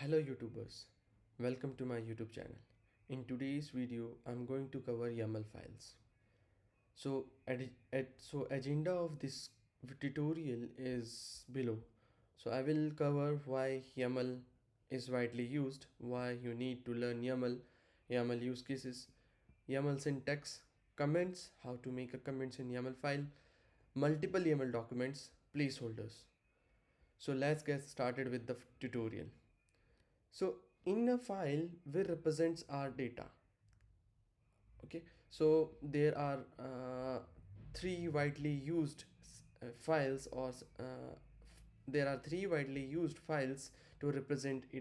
Hello YouTubers, welcome to my YouTube channel. In today's video, I'm going to cover YAML files. So agenda of this tutorial is below. So I will cover why YAML is widely used, why you need to learn YAML use cases, YAML syntax, comments, how to make a comments in YAML file, multiple YAML documents, placeholders. So let's get started with the tutorial. So in a file, we represents our data. Okay, so there are three widely used files, or there are three widely used files to represent a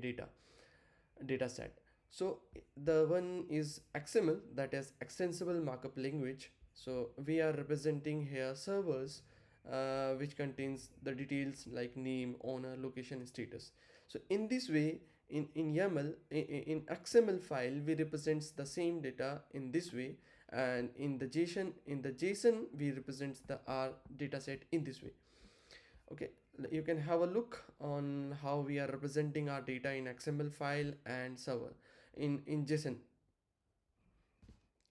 data set. So the one is XML, that is extensible markup language. So we are representing here servers, which contains the details like name, owner, location, and status. So in this way, in YAML, in XML file, we represents the same data in this way, and in the JSON we represents the our data set in this way. Okay, you can have a look on how we are representing our data in XML file and server in JSON.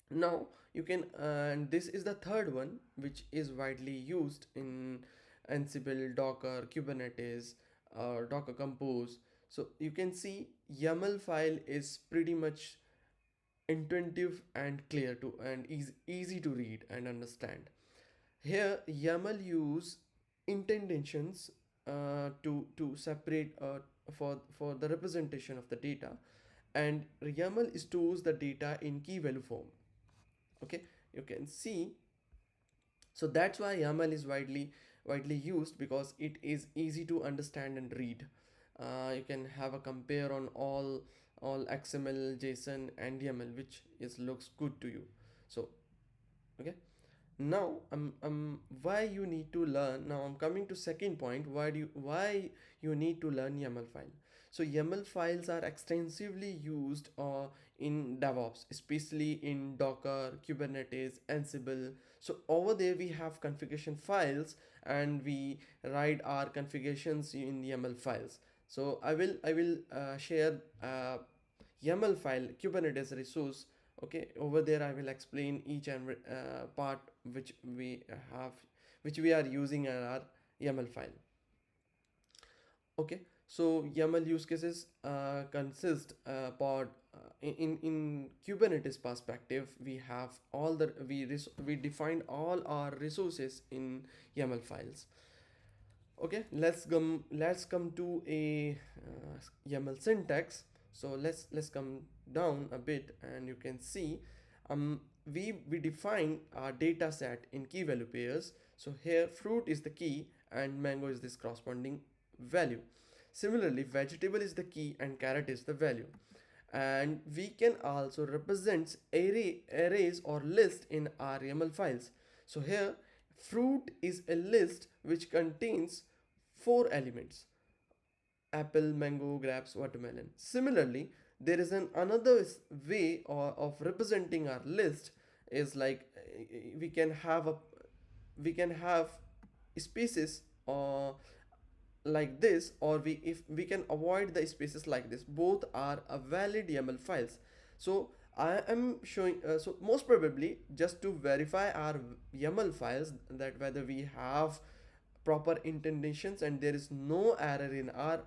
Now you can, and this is the third one which is widely used in Ansible, Docker, Kubernetes, or Docker Compose. So you can see YAML file is pretty much intuitive and clear to and easy to read and understand. Here YAML use indentations to separate for the representation of the data, and YAML stores the data in key value form. Okay, you can see. So that's why YAML is widely used, because it is easy to understand and read. You can have a compare on all XML, JSON, and YAML, which is looks good to you. So okay, now why you need to learn. Now I'm coming to second point, why you need to learn YAML file. So YAML files are extensively used in DevOps, especially in Docker, Kubernetes, Ansible. So over there we have configuration files, and we write our configurations in YAML files. So I will share YAML file Kubernetes resource. Okay, over there I will explain each and part have which we are using in our YAML file. Okay, so YAML use cases consist pod in Kubernetes perspective. We have all the we defined all our resources in YAML files. Okay, let's come to a YAML syntax. So let's come down a bit, and you can see we define our data set in key value pairs. So here fruit is the key and mango is this corresponding value. Similarly, vegetable is the key and carrot is the value. And we can also represent arrays or list in our YAML files. So here fruit is a list which contains four elements: apple, mango, grapes, watermelon. Similarly, there is another way of representing our list is like we can have spaces like this, or if we can avoid the spaces like this. Both are a valid YAML files. So I am showing, so most probably just to verify our YAML files, that whether we have proper indentations and there is no error in our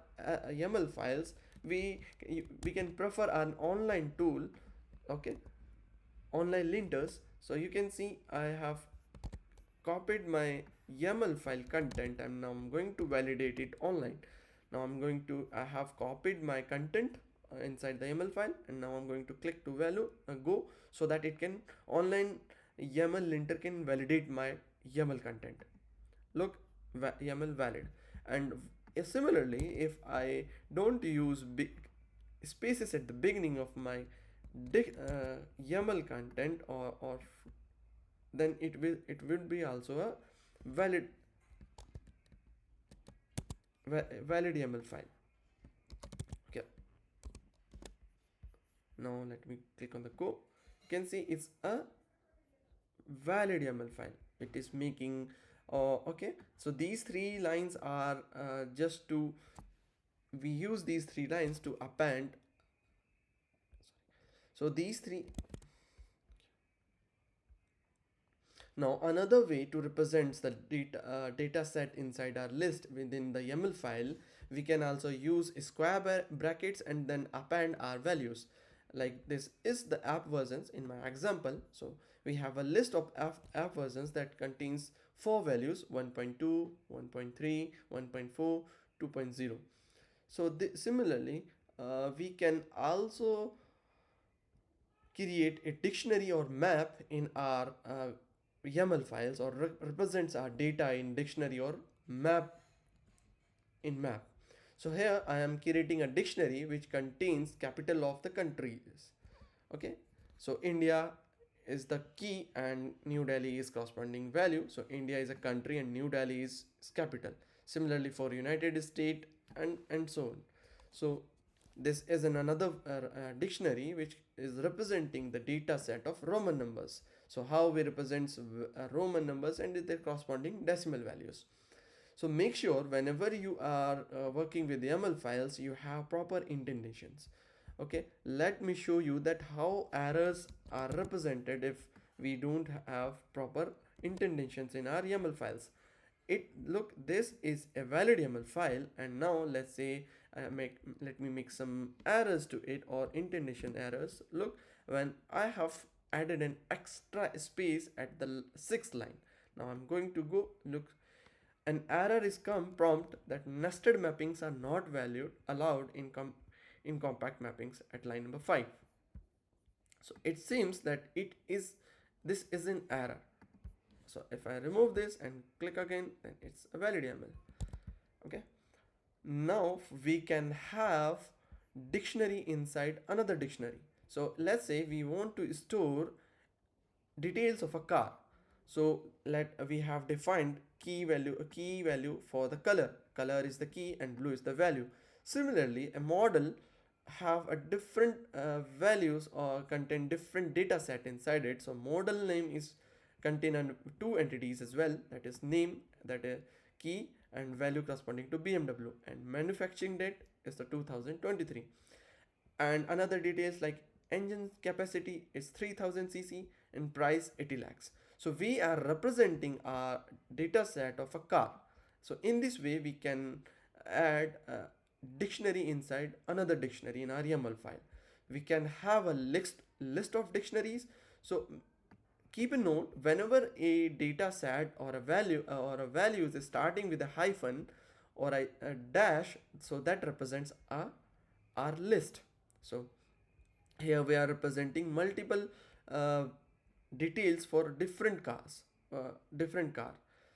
YAML files, we can prefer an online tool. Okay, online linters. So you can see I have copied my YAML file content, and now I'm going to validate it online. Now I have copied my content inside the YAML file, and now I'm going to click to go, so that it can online YAML linter can validate my YAML content. Look, YAML valid. And similarly, if I don't use big spaces at the beginning of my YAML content, or then it will be also a valid valid YAML file. Okay, now let me click on the go. You can see it's a valid YAML file. It is making okay. So these three lines are just to we use these three lines to append. So these three. Now another way to represent the data set inside our list within the YAML file, we can also use square brackets and then append our values. Like this is the app versions in my example. So we have a list of app versions that contains four values: 1.2, 1.3, 1.4, 2.0. So similarly, we can also create a dictionary or map in our YAML files, or represents our data in dictionary or map in map. So here I am creating a dictionary which contains capital of the countries. Okay, so India is the key and New Delhi is corresponding value. So India is a country and New Delhi is capital. Similarly for United States and so on. So this is another dictionary which is representing the data set of Roman numbers. So how we represent Roman numbers and their corresponding decimal values. So make sure whenever you are working with YAML files, you have proper indentations. Okay, let me show you that how errors are represented if we don't have proper indentations in our YAML files. This is a valid YAML file, and now let's say let me make some errors to it, or indentation errors. Look, when I have added an extra space at the sixth line, now I'm going to go look. An error is come prompt that nested mappings are not valued allowed in compact mappings at line number 5. So it seems that this is an error. So if I remove this and click again, then it's a valid YAML. Okay. Now we can have dictionary inside another dictionary. So let's say we want to store details of a car. So we have defined key value for the color is the key and blue is the value. Similarly, a model have a different values or contain different data set inside it. So model name is contain two entities as well, that is name, that is key, and value corresponding to BMW, and manufacturing date is the 2023, and another details like engine capacity is 3000 cc and price 80 lakhs. So we are representing our data set of a car. So in this way we can add a dictionary inside another dictionary in our YAML file. We can have a list of dictionaries. So keep a note, whenever a data set or a value is starting with a hyphen or a dash, so that represents our list. So here we are representing multiple uh, details for different car.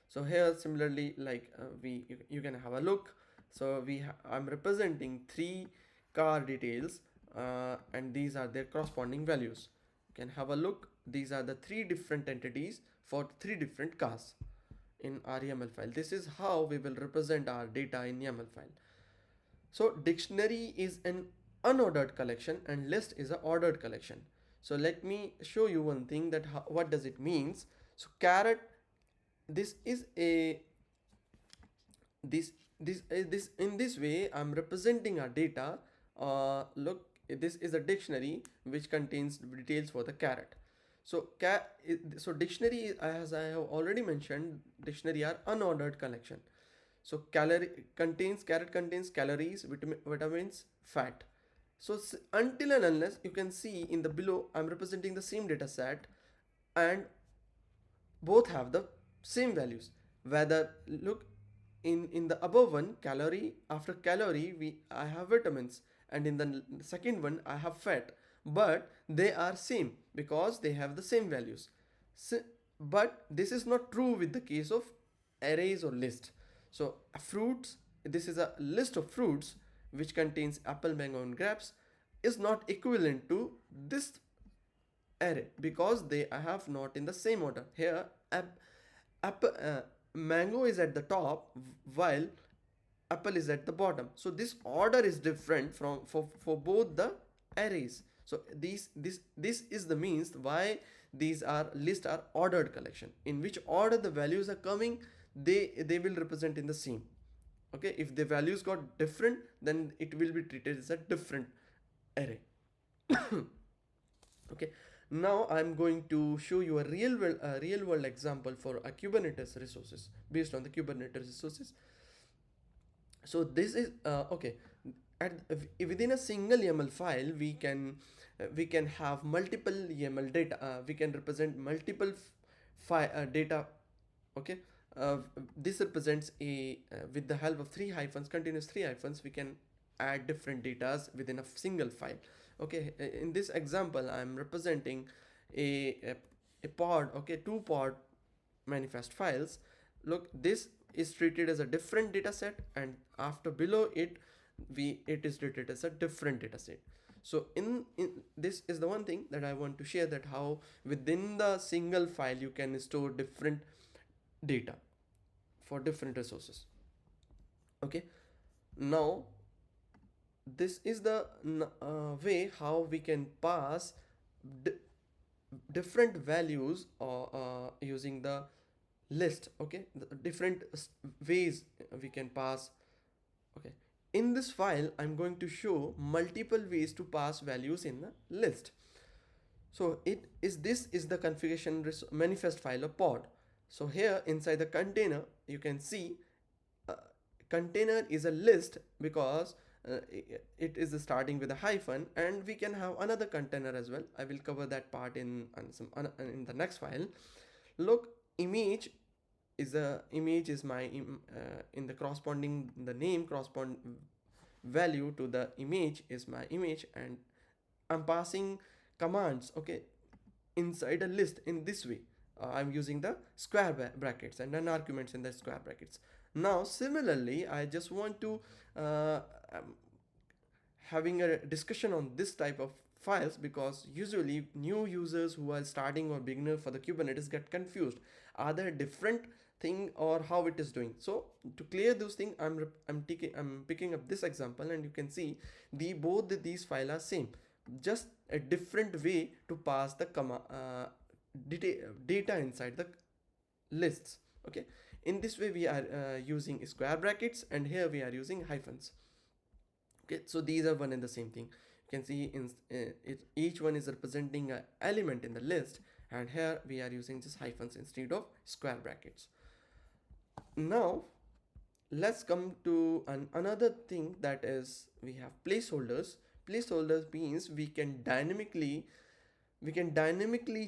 So here similarly, like you can have a look. So I'm representing three car details, and these are their corresponding values. You can have a look. These are the three different entities for three different cars in our YAML file. This is how we will represent our data in YAML file. So dictionary is an unordered collection and list is an ordered collection. So let me show you one thing, that what does it means. So caret, this is a this in this way I'm representing our data. Look, this is a dictionary which contains details for the caret. So so dictionary, as I have already mentioned, dictionary are unordered collection. So caret contains calories, vitamins, fat. So until and unless you can see in the below, I'm representing the same data set and both have the same values. Whether look in the above one, calorie, after calorie I have vitamins, and in the second one I have fat, but they are same because they have the same values. So, but this is not true with the case of arrays or list. So fruits, this is a list of fruits which contains apple, mango and grapes, is not equivalent to this array because they have not in the same order. Here mango is at the top while apple is at the bottom. So this order is different for both the arrays. So this is the means why these are list are ordered collection. In which order the values are coming, they will represent in the same. Okay, if the values got different, then it will be treated as a different array. Okay, now I'm going to show you a real world example for a Kubernetes resources based on the Kubernetes resources. So this is okay, at within a single YAML file we can have multiple YAML data, we can represent multiple data. Okay, this represents a with the help of three hyphens, continuous three hyphens, we can add different datas within a single file. Okay, in this example I'm representing a a pod, okay, two pod manifest files. Look, this is treated as a different data set, and after below it it is treated as a different data set. So in this is the one thing that I want to share, that how within the single file you can store different data for different resources. Okay, now this is the way how we can pass d- different values using the list. Okay, the different ways we can pass. Okay, in this file I'm going to show multiple ways to pass values in the list. So this is the configuration manifest file of pod. So here inside the container you can see uh, container is a list because it is starting with a hyphen, and we can have another container as well. I will cover that part in the next file. Look, image is my in the corresponding, the name correspond value to the image is my image, and I'm passing commands, okay, inside a list in this way. I'm using the square brackets and then arguments in the square brackets. Now similarly I just want to um, having a discussion on this type of files, because usually new users who are starting or beginner for the Kubernetes get confused. Are there different thing or how it is doing? So to clear those things, I'm picking up this example, and you can see these files are same, just a different way to pass the data inside the lists. Okay, in this way we are using square brackets, and here we are using hyphens. Okay, so these are one and the same thing. You can see each one is representing an element in the list, and here we are using just hyphens instead of square brackets. Now let's come to another thing, that is we have placeholders. Placeholders means we can dynamically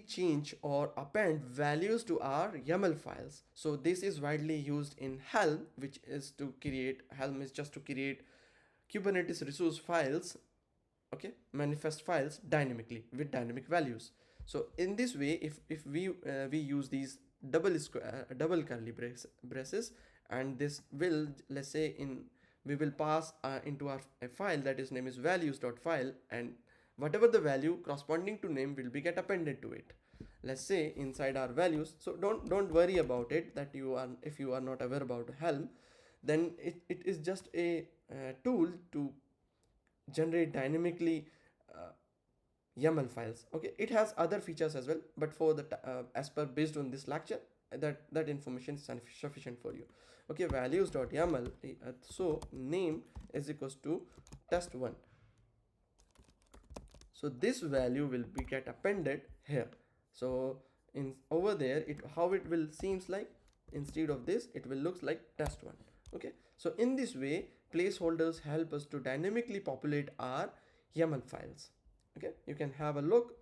change or append values to our YAML files. So this is widely used in Helm, which is to create, Helm is just to create Kubernetes resource files, okay, manifest files dynamically with dynamic values. So in this way, if we use these double curly braces, and this will, let's say, in we will pass into our a file that is name is values.file, and whatever the value corresponding to name will be get appended to it. Let's say inside our values, so don't worry about it, that you are, if you are not aware about Helm, then it is just a tool to generate dynamically uh, YAML files. Okay, it has other features as well, but for the as per based on this lecture, that information is sufficient for you. Okay, values.yaml, so name is equals to test1. So this value will be get appended here. So in over there, it how it will seems like, instead of this it will looks like test1. Okay, so in this way placeholders help us to dynamically populate our YAML files. Okay, you can have a look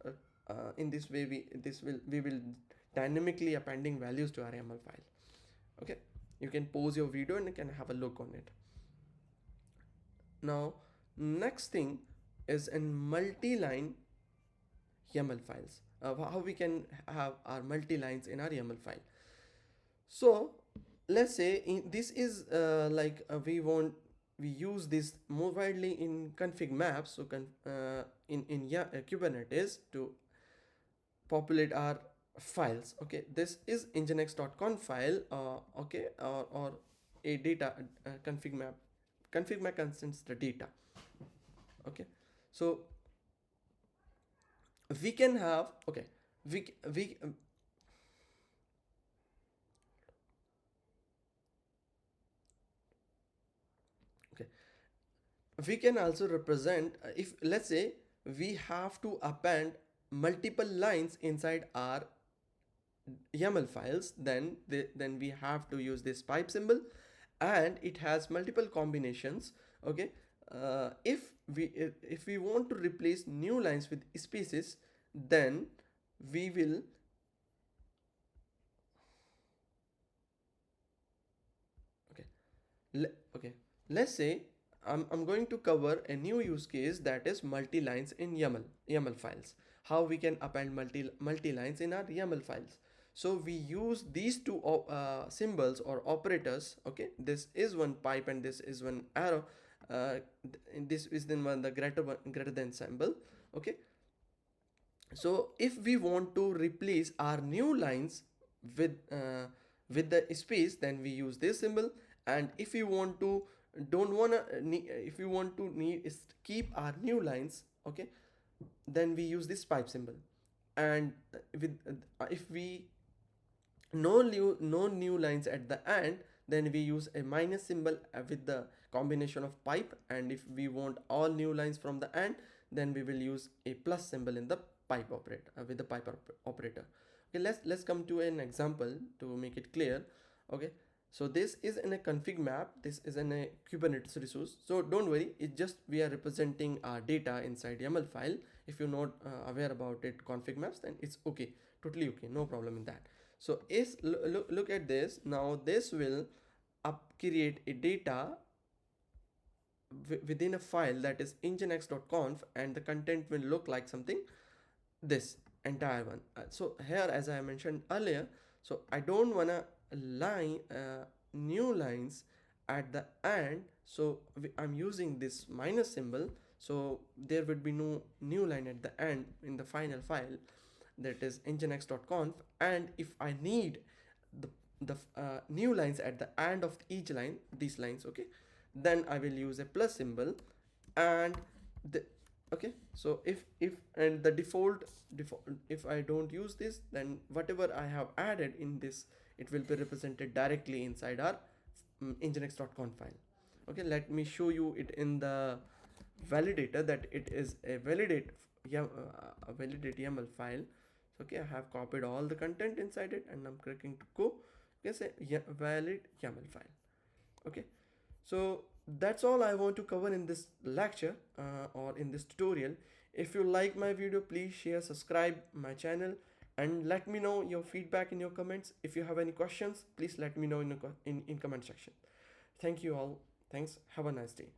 in this way we will dynamically appending values to our YAML file. Okay, you can pause your video and you can have a look on it. Now next thing is in multi-line YAML files. How we can have our multi-lines in our YAML file. So let's say this is we use this more widely in config maps. So Kubernetes to populate our files. Okay, this is nginx.conf file. Okay, or a data config map. Config map contains the data. Okay, so we can have, okay, we we can also represent, if let's say we have to append multiple lines inside our YAML files, then we have to use this pipe symbol, and it has multiple combinations. Okay, if we want to replace new lines with spaces, then we will, okay, okay, let's say I'm going to cover a new use case, that is multi lines in YAML files. How we can append multi lines in our YAML files. So we use these two symbols or operators. Okay, this is one pipe and this is one arrow. This is then one the greater than symbol. Okay, so if we want to replace our new lines with with the space, then we use this symbol. And if we want to don't want to if we want to need is keep our new lines, okay, then we use this pipe symbol. And with if we no new lines at the end, then we use a minus symbol with the combination of pipe. And if we want all new lines from the end, then we will use a plus symbol in the pipe operator, with the pipe operator. Okay, let's come to an example to make it clear. Okay, so this is in a config map, this is in a Kubernetes resource, so don't worry, it's just we are representing our data inside YAML file. If you're not aware about it config maps, then it's okay, totally okay, no problem in that. So is look at this. Now this will create a data within a file, that is nginx.conf, and the content will look like something this entire one. So here, as I mentioned earlier, so I don't wanna line new lines at the end, so I'm using this minus symbol, so there would be no new line at the end in the final file, that is nginx.conf. And if I need the new lines at the end of each line, these lines, okay, then I will use a plus symbol. And the okay, so if and the default, if I don't use this, then whatever I have added in this, it will be represented directly inside our nginx.conf file. Okay, let me show you it in the validator, that it is a validate YAML file. So, okay, I have copied all the content inside it, and I'm clicking to go. Okay, say valid YAML file. Okay, so that's all I want to cover in this lecture, or in this tutorial. If you like my video, please share, subscribe my channel, and let me know your feedback in your comments. If you have any questions, please let me know in comment section. Thank you all. Thanks. Have a nice day.